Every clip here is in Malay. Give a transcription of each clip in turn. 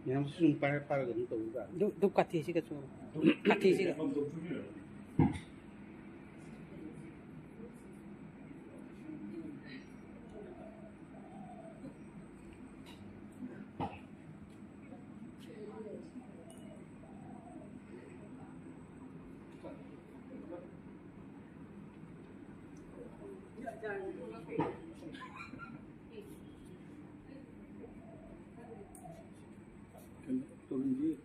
Yang sumpah para ganito ka. Do katisi ka so. Katisi ka. Turun dia.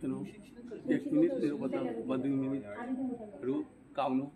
Ano? 1 minute dito pa tayo. 2 minute. Pero kau no?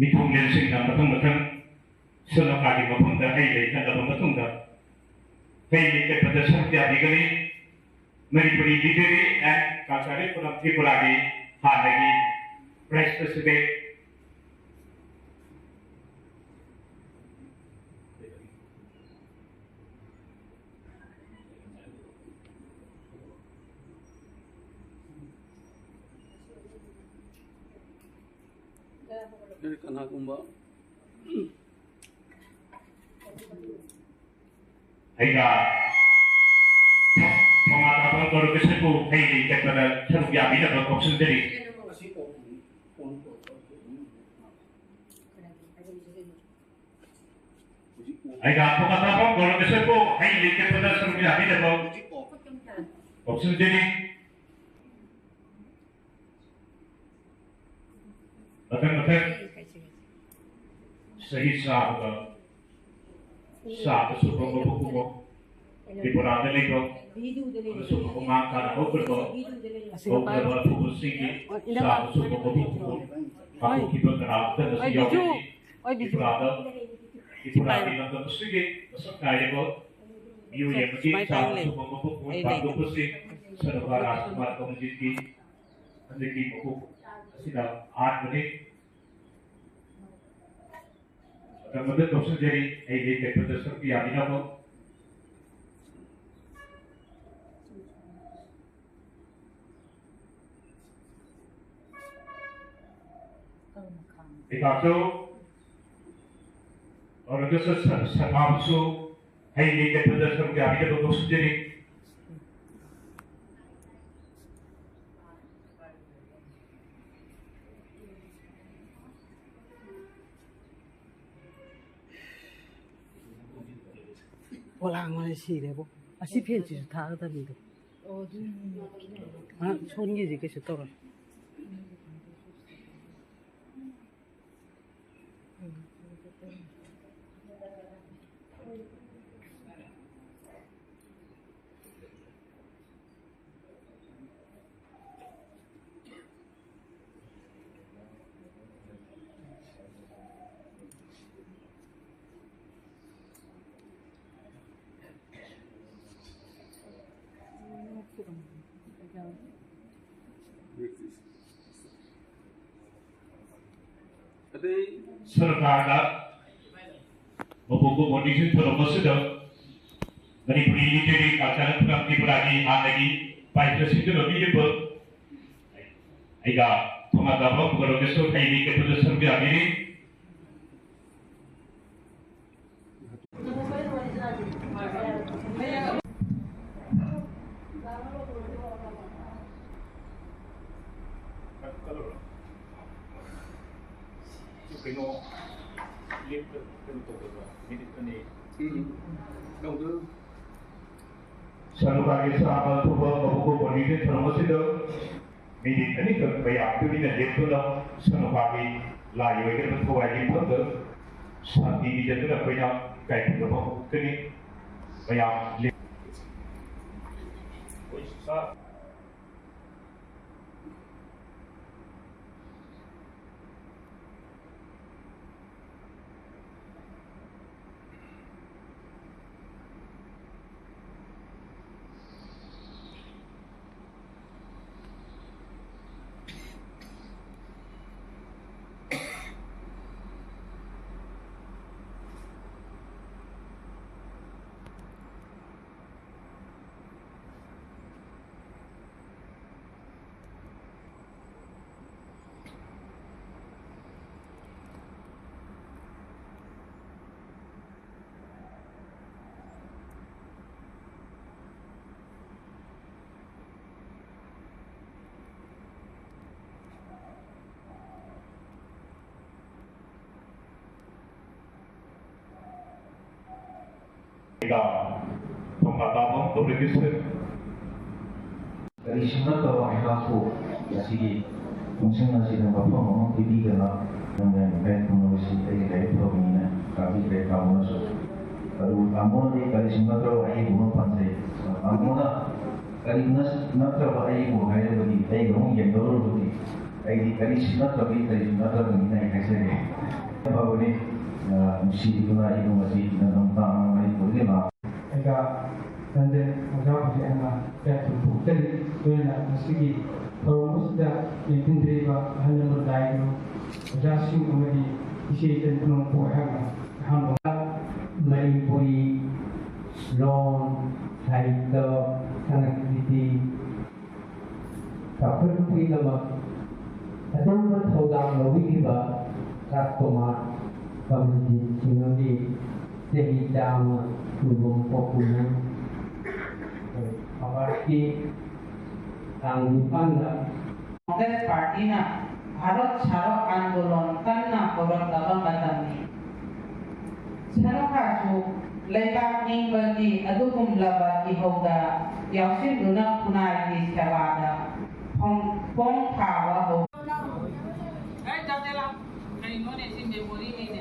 Mithung Lensing na matang Sunakadi mapunda Hayley na matunda Hayley ke Padasar Tiabigani Manipuri Lideri and Kasari Puram Tripuradi Hanagi Press Pacific Dari kana kumba. Aiga Pengatapan baru kesepu Hayley kepada Serbia bila berkop sendiri. Aiga pengatapan baru kesepu Hayley kepada Serbia bila berkop sendiri. Betul-betul sehingga saat sebelum berbuku di berada lego sebelum mengangkat obrol obrol tinggi saat sebelum berbuku aku kita terang dan siap di berada nanti sedikit sekali itu view yang begini saat sebelum berbuku baru bersih serba semua komuniti menjadi buku sudah 8 menit. Kemudian dosen jadi Hayley kepada Serbia ini apa? Itu orang itu sehamsu Hayley kepada Serbia ini dosen jadi Wala nga si Rebo. Asi pensi su ta da mi do. Ah, songi ji ke se to. सरकार मबुको मोनिसन थोरमसुदो Manipuri literary culture programme त्रिपुरानि आनगी पाइप्रसिदो बिदिबो आइगा थोमा दाबो गरोगेसो थाइनि केपदो सरबियामिनि Kino lift kento ba minit ani dong tu selalu kali sama tu buku bonite termasuk minit ani ke bayar tu ni lift tu lah selalu kali layu itu tu wajib pun tu saat ini jadi tu banyak kain tu buku ni bayar lift. Oh sah. Pengalaman berikut dari sana kalau aku masih mungkin masih dapat ngomong di dalam dengan baik menulis dari program kami dari kamu baru kamu dari sana kalau ayah bukan pandai kamu dari mana kalau ayah bukan ayah bagi ayah kamu yang dulu bagi ayah dari sana kalau ini ayah saya apa ini mesti guna itu masih tentang ayah boleh mah Ega nanti macam apa yang kita buat jadi nak mesti kalau mesti yang diterima hanya berdaya macam sih kami isi tentang puasa ham Menimpuri loan title connectivity kapur pui nama adang berthodang lebih tiba customer community sehingga jadi jam belum populer apalagi tanggupan Congress Party na Bharat Chharo Andolon kanna koron dalam batami. Chharo kasu lepak ning bagi adukum laba ihoga yausin guna punai di sewada pong kawa ho. Jatela, kain mo ne sin memori ne.